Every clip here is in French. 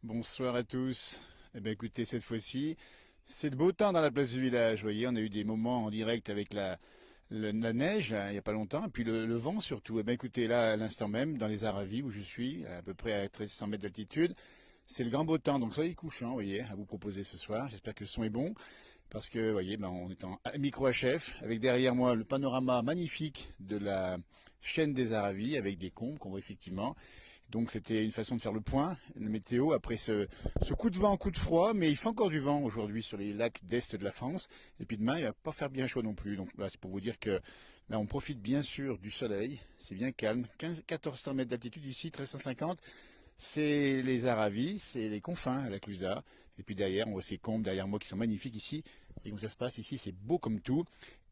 Bonsoir à tous. Eh bien, écoutez, cette fois-ci, c'est de beau temps dans la place du village. Vous voyez, on a eu des moments en direct avec la neige, là, il n'y a pas longtemps, et puis le vent surtout. Eh bien, écoutez, là, à l'instant même, dans les Aravis où je suis, à peu près à 1300 mètres d'altitude, c'est le grand beau temps. Donc, soleil couchant, vous voyez, à vous proposer ce soir. J'espère que le son est bon, parce que, vous voyez, ben, on est en micro HF, avec derrière moi le panorama magnifique de la chaîne des Aravis, avec des combes qu'on voit effectivement. Donc c'était une façon de faire le point, le météo, après ce coup de vent, coup de froid, mais il fait encore du vent aujourd'hui sur les lacs d'est de la France. Et puis demain, il va pas faire bien chaud non plus. Donc là, c'est pour vous dire que là, on profite bien sûr du soleil. C'est bien calme. 1400 mètres d'altitude ici, 1350. C'est les Aravis, c'est les confins à la Clusaz. Et puis derrière, on voit ces combes derrière moi qui sont magnifiques ici. Et comment ça se passe ici, c'est beau comme tout.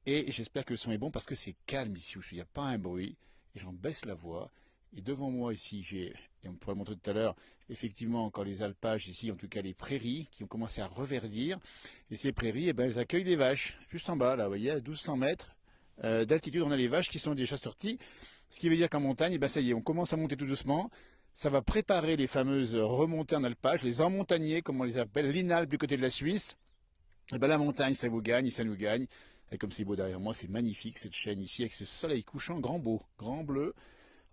Et j'espère que le son est bon parce que c'est calme ici où je suis. Il n'y a pas un bruit. Et j'en baisse la voix. Et devant moi ici, et on pourrait le montrer tout à l'heure, effectivement encore les alpages ici, en tout cas les prairies qui ont commencé à reverdir. Et ces prairies, eh ben, elles accueillent les vaches. Juste en bas, là, vous voyez, à 1200 mètres d'altitude, on a les vaches qui sont déjà sorties. Ce qui veut dire qu'en montagne, eh ben, ça y est, on commence à monter tout doucement. Ça va préparer les fameuses remontées en alpage, les emmontagniers, comme on les appelle, l'Inalpe du côté de la Suisse. Et ben la montagne, ça vous gagne, et ça nous gagne. Et comme c'est beau derrière moi, c'est magnifique cette chaîne ici, avec ce soleil couchant, grand beau, grand bleu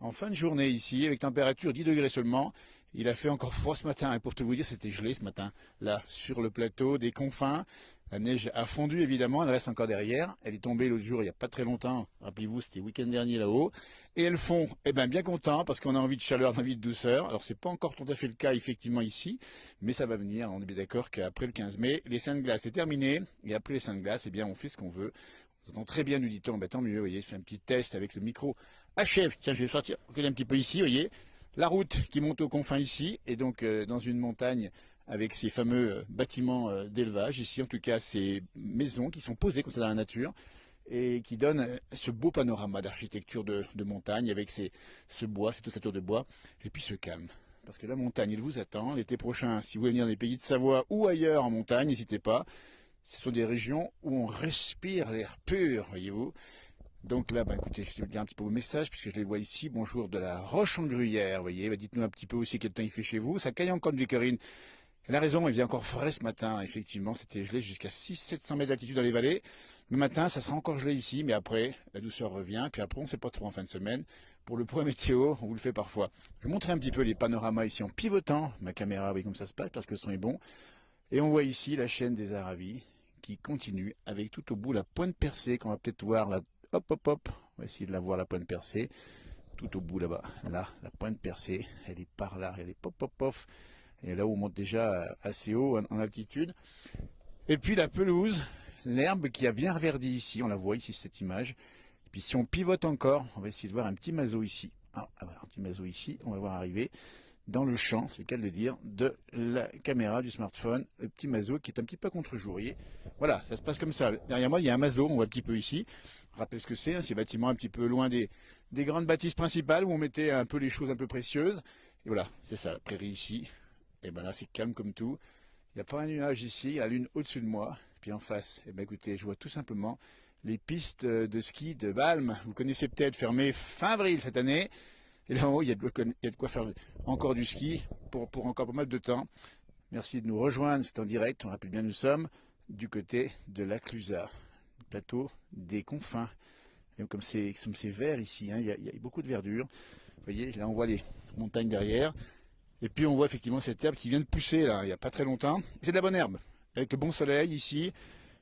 en fin de journée ici, avec température 10 degrés seulement. Il a fait encore froid ce matin, et pour tout vous dire, c'était gelé ce matin, là, sur le plateau des confins. La neige a fondu évidemment, elle reste encore derrière. Elle est tombée l'autre jour, il n'y a pas très longtemps. Rappelez-vous, c'était le week-end dernier là-haut. Et elles fond, eh ben bien content, parce qu'on a envie de chaleur, on a envie de douceur. Alors c'est pas encore tout à fait le cas effectivement ici, mais ça va venir. On est bien d'accord qu'après le 15 mai, les seins de glace c'est terminé. Et après les seins de glace, eh bien on fait ce qu'on veut. On entend très bien, nous dit-on, ben, tant mieux, vous voyez, je fais un petit test avec le micro HF. Tiens, je vais sortir, reculer un petit peu ici, vous voyez. La route qui monte aux confins ici, et donc dans une montagne avec ces fameux bâtiments d'élevage, ici en tout cas ces maisons qui sont posées comme ça dans la nature, et qui donnent ce beau panorama d'architecture de montagne avec ce bois, cette ossature de bois, et puis ce calme. Parce que la montagne, il vous attend. L'été prochain, si vous voulez venir des pays de Savoie ou ailleurs en montagne, n'hésitez pas. Ce sont des régions où on respire l'air pur, voyez-vous. Donc là, bah, écoutez, je vais vous dire un petit peu vos messages, puisque je les vois ici. Bonjour de la Roche-en-Gruyère, voyez. Bah, dites-nous un petit peu aussi quel temps il fait chez vous. Ça caille encore de Corinne. Elle a raison, il faisait encore frais ce matin. Effectivement, c'était gelé jusqu'à 600-700 mètres d'altitude dans les vallées. Le matin, ça sera encore gelé ici, mais après, la douceur revient. Puis après, on ne sait pas trop en fin de semaine. Pour le point météo, on vous le fait parfois. Je vais montrer un petit peu les panoramas ici en pivotant ma caméra, vous voyez comme ça se passe, parce que le son est bon. Et on voit ici la chaîne des Aravis qui continue avec tout au bout la pointe percée qu'on va peut-être voir là. Hop, hop, hop. On va essayer de la voir la pointe percée. Tout au bout là-bas. Là, la pointe percée. Elle est par là. Elle est pop, pop, pop. Et là où on monte déjà assez haut en altitude. Et puis la pelouse, l'herbe qui a bien reverdi ici. On la voit ici, cette image. Et puis si on pivote encore, on va essayer de voir un petit mazo ici. Ah, voilà, un petit mazo ici. On va voir arriver dans le champ, c'est le cas de le dire, de la caméra du smartphone, le petit mazo qui est un petit peu contre-jour. Voilà, ça se passe comme ça. Derrière moi, il y a un mazo, on voit un petit peu ici. Rappelez ce que c'est, hein, ces bâtiments un petit peu loin des grandes bâtisses principales où on mettait un peu les choses un peu précieuses. Et voilà, c'est ça, la prairie ici. Et ben là, c'est calme comme tout. Il n'y a pas un nuage ici, il y a la lune au-dessus de moi. Puis en face, eh ben écoutez, je vois tout simplement les pistes de ski de Balme. Vous connaissez peut-être, fermées fin avril cette année. Et là en haut, il y a de quoi faire encore du ski pour encore pas mal de temps. Merci de nous rejoindre, c'est en direct, on rappelle bien nous sommes du côté de la Clusaz, plateau des confins. Et comme c'est vert ici, hein, il y a beaucoup de verdure. Vous voyez, là on voit les montagnes derrière. Et puis on voit effectivement cette herbe qui vient de pousser là, il n'y a pas très longtemps. C'est de la bonne herbe. Avec le bon soleil ici,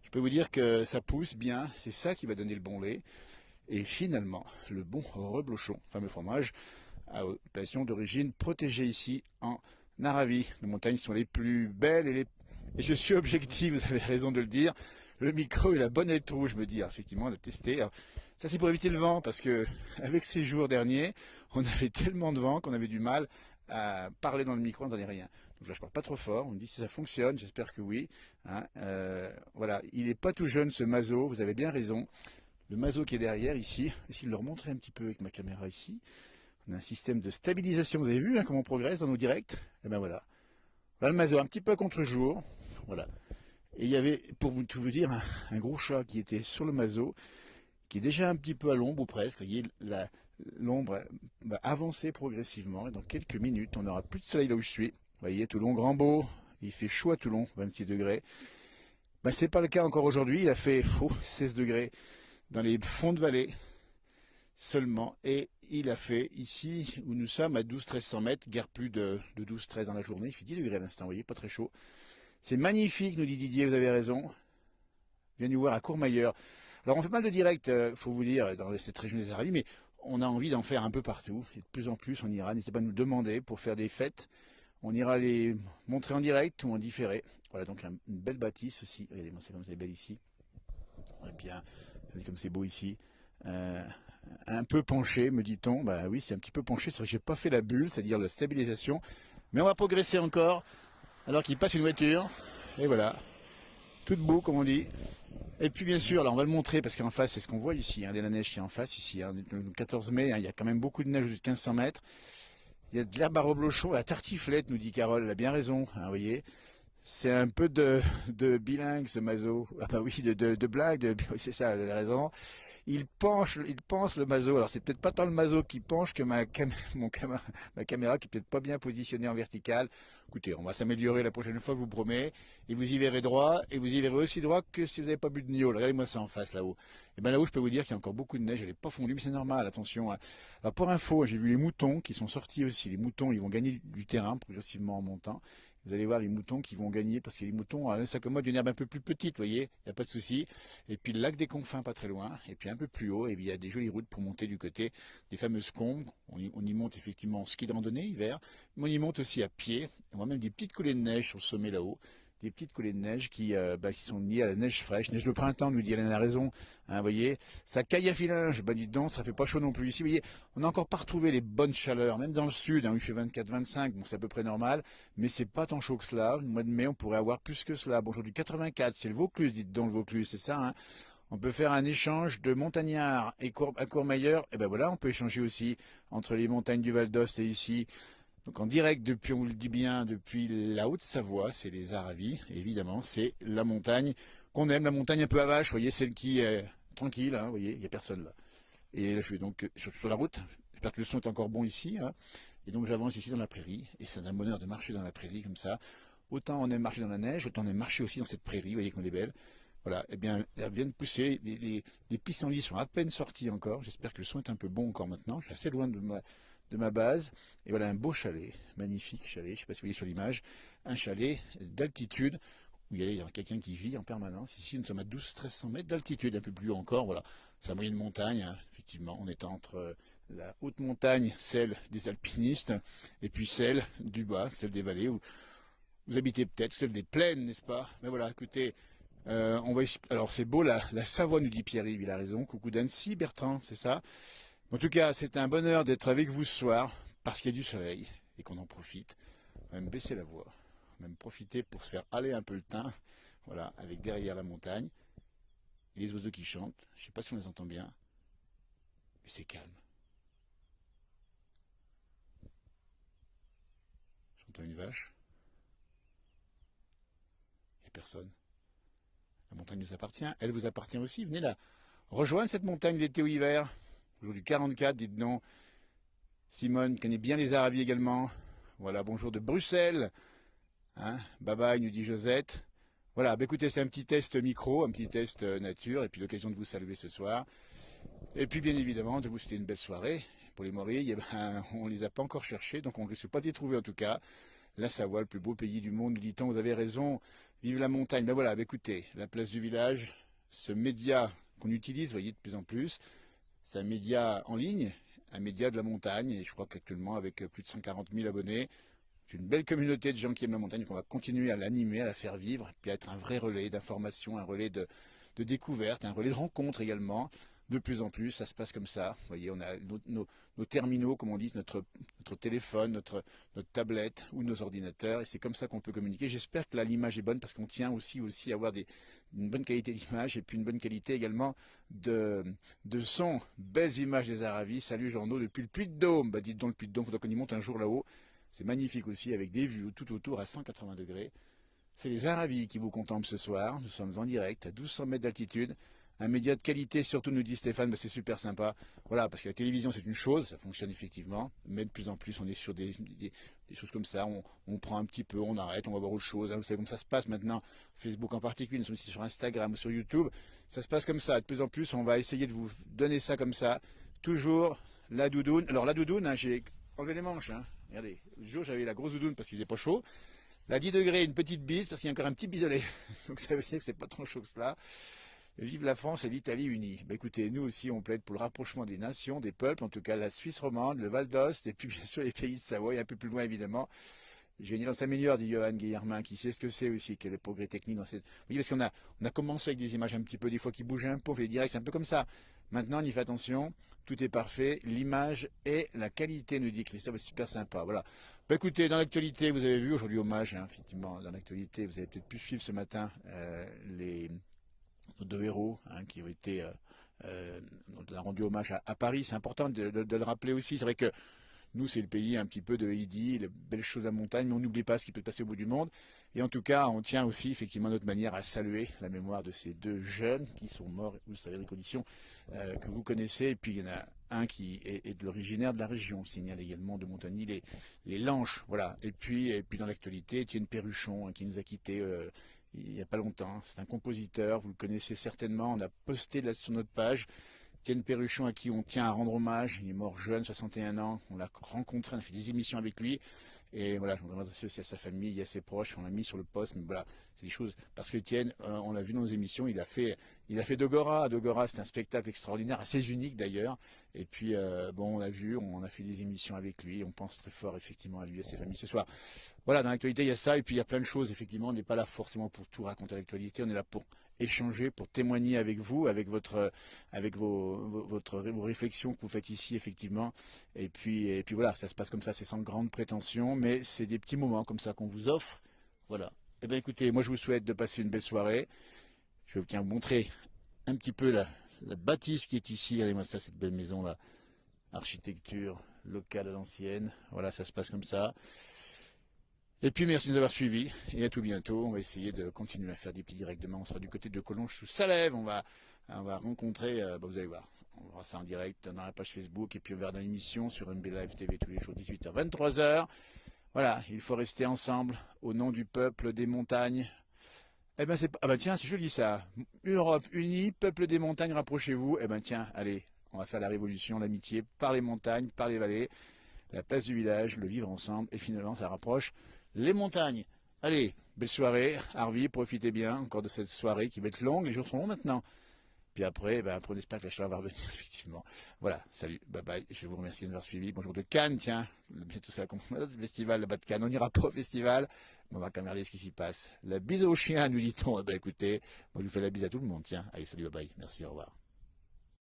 je peux vous dire que ça pousse bien, c'est ça qui va donner le bon lait. Et finalement, le bon reblochon, fameux fromage, à appellation d'origine protégée ici en Aravie. Les montagnes sont les plus belles et je suis objectif, vous avez raison de le dire. Le micro et la bonnette rouge, je me dis, alors, effectivement, on a testé. Alors, ça c'est pour éviter le vent, parce que avec ces jours derniers, on avait tellement de vent qu'on avait du mal à parler dans le micro, on n'entendait rien. Donc là, je parle pas trop fort. On me dit si ça fonctionne, j'espère que oui. Hein. Voilà, il n'est pas tout jeune ce Mazo, vous avez bien raison. Le mazo qui est derrière ici, essayer de le remontrer un petit peu avec ma caméra ici. On a un système de stabilisation, vous avez vu hein, comment on progresse dans nos directs. Et ben voilà. Voilà le mazo, un petit peu contre-jour. Voilà. Et il y avait, pour tout vous dire, un gros chat qui était sur le mazo, qui est déjà un petit peu à l'ombre ou presque. Vous voyez, l'ombre va avancer progressivement. Et dans quelques minutes, on n'aura plus de soleil là où je suis. voyez, Toulon, Grand Beau, il fait chaud à Toulon, 26 degrés. Ben, c'est pas le cas encore aujourd'hui, il a fait 16 degrés dans les fonds de vallée seulement. Et il a fait ici, où nous sommes, à 12-1300 mètres, guère plus de 12-13 dans la journée, il fait 10 degrés à l'instant, vous voyez, pas très chaud. C'est magnifique, nous dit Didier, vous avez raison. Viens nous voir à Courmayeur. Alors on fait pas mal de directs, faut vous dire, dans cette région des Aravis, mais on a envie d'en faire un peu partout. Et de plus en plus, on ira. N'hésitez pas à nous demander pour faire des fêtes. On ira les montrer en direct ou en différé. Voilà, donc une belle bâtisse aussi. Regardez-moi, c'est comme c'est belle ici. Et bien, regardez comme c'est beau ici. Euh, un peu penché, me dit-on. Bah oui, c'est un petit peu penché. C'est vrai que j'ai pas fait la bulle, c'est-à-dire la stabilisation. Mais on va progresser encore. Alors qu'il passe une voiture. Et voilà. Tout beau, comme on dit. Et puis bien sûr, là on va le montrer parce qu'en face, c'est ce qu'on voit ici, hein, de la neige qui est en face ici, hein, le 14 mai, hein, il y a quand même beaucoup de neige au-dessus de 1500 mètres. Il y a de l'herbe à reblochon, la tartiflette, nous dit Carole, elle a bien raison, hein, vous voyez. C'est un peu de bilingue ce mazo. Ah bah oui, de blague, c'est ça, elle a raison. Il penche le mazo. Alors c'est peut-être pas tant le mazo qui penche que ma caméra qui est peut-être pas bien positionnée en verticale. Écoutez, on va s'améliorer la prochaine fois, je vous promets. Et vous y verrez droit, et vous y verrez aussi droit que si vous n'avez pas bu de gnôle. Regardez-moi ça en face là-haut. Et bien là-haut, je peux vous dire qu'il y a encore beaucoup de neige. Elle n'est pas fondue, mais c'est normal. Attention, hein. Alors pour info, j'ai vu les moutons qui sont sortis aussi. Les moutons, ils vont gagner du terrain progressivement en montant. Vous allez voir les moutons qui vont gagner parce que les moutons s'accommodent d'une herbe un peu plus petite, vous voyez, il n'y a pas de souci. Et puis le lac des Confins pas très loin, et puis un peu plus haut, et il y a des jolies routes pour monter du côté des fameuses combes. On y monte effectivement en ski de randonnée hiver, mais on y monte aussi à pied. On voit même des petites coulées de neige sur le sommet là-haut. Des petites coulées de neige qui sont liées à la neige fraîche. Neige de printemps, nous dit Hélène a raison. Hein, vous voyez, ça caille à filinge. Bah dites donc, ça fait pas chaud non plus ici. Vous voyez, on n'a encore pas retrouvé les bonnes chaleurs, même dans le sud, hein, où il fait 24-25, bon c'est à peu près normal, mais c'est pas tant chaud que cela. Le mois de mai, on pourrait avoir plus que cela. Bon, aujourd'hui 84, c'est le Vaucluse, dites donc le Vaucluse, c'est ça, hein. On peut faire un échange de montagnards à Courmayeur. Et ben voilà, on peut échanger aussi entre les montagnes du Val d'Ost et ici. Donc en direct depuis, on vous le dit bien, depuis la Haute-Savoie, c'est les Aravis, et évidemment, c'est la montagne qu'on aime, la montagne un peu à vache, vous voyez, celle qui est tranquille, hein, vous voyez, il n'y a personne là. Et là, je suis donc sur la route, j'espère que le son est encore bon ici, hein, et donc j'avance ici dans la prairie, et c'est un bonheur de marcher dans la prairie comme ça. Autant on aime marcher dans la neige, autant on aime marcher aussi dans cette prairie, vous voyez comme elle est belle. Voilà, eh bien, elles viennent de pousser, les pissenlits sont à peine sortis encore, j'espère que le son est un peu bon encore maintenant, je suis assez loin de ma base, et voilà un beau chalet, magnifique chalet, je ne sais pas si vous voyez sur l'image, un chalet d'altitude, où il y a quelqu'un qui vit en permanence, ici nous sommes à 12-1300 mètres d'altitude, un peu plus haut encore, voilà, c'est la moyenne montagne, hein. Effectivement, on est entre la haute montagne, celle des alpinistes, et puis celle du bas, celle des vallées, où vous habitez peut-être, celle des plaines, n'est-ce pas? Mais voilà, écoutez, alors c'est beau, la Savoie, nous dit Pierre-Yves, il a raison. Coucou d'Annecy, Bertrand, c'est ça. En tout cas, c'est un bonheur d'être avec vous ce soir, parce qu'il y a du soleil, et qu'on en profite. On va même baisser la voix, on va même profiter pour se faire aller un peu le teint, voilà, avec derrière la montagne, et les oiseaux qui chantent. Je ne sais pas si on les entend bien, mais c'est calme. J'entends une vache, il n'y a personne. La montagne nous appartient, elle vous appartient aussi. Venez là, rejoindre cette montagne d'été ou hiver. Aujourd'hui 44, dites non. Simone connaît bien les Aravis également. Voilà, bonjour de Bruxelles. Hein, bye bye, nous dit Josette. Voilà, bah écoutez, c'est un petit test micro, un petit test nature, et puis l'occasion de vous saluer ce soir. Et puis bien évidemment, de vous souhaiter une belle soirée. Pour les Morilles, eh ben, on ne les a pas encore cherchés, donc on ne risque pas de les trouver en tout cas. La Savoie, le plus beau pays du monde, nous dit-on, vous avez raison, vive la montagne. Ben voilà, bah écoutez, la place du village, ce média qu'on utilise, vous voyez, de plus en plus, c'est un média en ligne, un média de la montagne, et je crois qu'actuellement, avec plus de 140 000 abonnés, c'est une belle communauté de gens qui aiment la montagne, qu'on va continuer à l'animer, à la faire vivre, et puis à être un vrai relais d'information, un relais de découverte, un relais de rencontre également. De plus en plus, ça se passe comme ça. Vous voyez, on a nos terminaux, comme on dit, notre téléphone, notre tablette ou nos ordinateurs, et c'est comme ça qu'on peut communiquer. J'espère que là, l'image est bonne parce qu'on tient aussi à avoir une bonne qualité d'image et puis une bonne qualité également de son. Belles images des Aravis. Salut Jean-No depuis le Puy-de-Dôme. Bah dites donc le Puy-de-Dôme, il faudra qu'on y monte un jour là-haut. C'est magnifique aussi avec des vues tout autour à 180 degrés. C'est les Aravis qui vous contemplent ce soir. Nous sommes en direct à 1200 mètres d'altitude. un média de qualité, surtout nous dit Stéphane, bah, c'est super sympa. Voilà, parce que la télévision c'est une chose, ça fonctionne effectivement, mais de plus en plus on est sur des choses comme ça, on prend un petit peu, on arrête, on va voir autre chose. Hein, vous savez comment ça se passe maintenant, Facebook en particulier, nous sommes aussi sur Instagram ou sur YouTube, ça se passe comme ça. De plus en plus, on va essayer de vous donner ça comme ça, toujours la doudoune. Alors la doudoune, hein, j'ai enlevé les manches. Hein. Regardez, le jour j'avais la grosse doudoune parce qu'il faisait pas chaud. Là, 10 degrés, une petite bise parce qu'il y a encore un petit biselet. Donc ça veut dire que c'est pas trop chaud que cela. Vive la France et l'Italie unie. Bah, écoutez, nous aussi on plaide pour le rapprochement des nations, des peuples, en tout cas la Suisse romande, le Val d'Ost et puis bien sûr les pays de Savoie, un peu plus loin évidemment. Génie dans sa meilleure, dit Johan Guillermin, qui sait ce que c'est aussi, quel est le progrès technique dans cette. Oui, parce on a commencé avec des images un petit peu, des fois qui bougent un peu, on fait des directs, c'est un peu comme ça. Maintenant, on y fait attention, tout est parfait, l'image et la qualité, nous dit Christophe, c'est super sympa. Voilà. Bah, écoutez, dans l'actualité, vous avez vu aujourd'hui hommage, hein, effectivement, dans l'actualité, vous avez peut-être pu suivre ce matin nos deux héros hein, qui ont été. On a rendu hommage à Paris, c'est important de le rappeler aussi. C'est vrai que nous, c'est le pays un petit peu de Heidi, les belles choses à montagne, mais on n'oublie pas ce qui peut se passer au bout du monde. Et en tout cas, on tient aussi effectivement notre manière à saluer la mémoire de ces deux jeunes qui sont morts, vous savez, les conditions que vous connaissez. Et puis il y en a un qui est de l'originaire de la région, on signale également de Montagny, les Lanches. Voilà. Et puis dans l'actualité, Étienne Perruchon hein, qui nous a quittés il n'y a pas longtemps. C'est un compositeur, vous le connaissez certainement, on a posté là sur notre page. Étienne Perruchon, à qui on tient à rendre hommage, il est mort jeune, 61 ans, on l'a rencontré, on a fait des émissions avec lui, et voilà, je voudrais m'adresser aussi à sa famille et à ses proches, on l'a mis sur le poste, mais voilà, c'est des choses, parce que Étienne, on l'a vu dans nos émissions, il a fait Dogora, Dogora c'est un spectacle extraordinaire, assez unique d'ailleurs, et puis bon, on l'a vu, on a fait des émissions avec lui, on pense très fort effectivement à lui et à ses familles ce soir. Voilà, dans l'actualité il y a ça, et puis il y a plein de choses, effectivement, on n'est pas là forcément pour tout raconter à l'actualité, on est là pour échanger, pour témoigner avec vous, avec vos réflexions que vous faites ici, effectivement. Et puis voilà, ça se passe comme ça, c'est sans grande prétention, mais c'est des petits moments comme ça qu'on vous offre. Voilà. Eh bien écoutez, moi je vous souhaite de passer une belle soirée. Je vais vous montrer un petit peu la bâtisse qui est ici. Regardez-moi ça, cette belle maison là. Architecture locale à l'ancienne. Voilà, ça se passe comme ça. Et puis merci de nous avoir suivis et à tout bientôt. On va essayer de continuer à faire des petits directs demain. On sera du côté de Collonges sous Salève. On va rencontrer, vous allez voir, on verra ça en direct dans la page Facebook et puis on verra dans l'émission sur MB Live TV tous les jours 18h 23h. Voilà, il faut rester ensemble au nom du peuple des montagnes. Eh ben ah ben tiens, c'est joli ça. Europe unie, peuple des montagnes, rapprochez-vous. Eh ben tiens, allez, on va faire la révolution, l'amitié par les montagnes, par les vallées, la place du village, le vivre ensemble et finalement ça rapproche les montagnes. Allez, belle soirée, Harvey, profitez bien encore de cette soirée qui va être longue, les jours sont longs maintenant. Puis après, prenez pas que la chaleur va revenir, effectivement. Voilà, salut, bye bye, je vous remercie de m'avoir suivi. Bonjour de Cannes, tiens, bientôt c'est le festival là-bas de Cannes, on n'ira pas au festival, mais on va quand même regarder ce qui s'y passe. La bise au chien, nous dit-on. Écoutez, moi je vous fais la bise à tout le monde, tiens. Allez, salut, bye bye, merci, au revoir.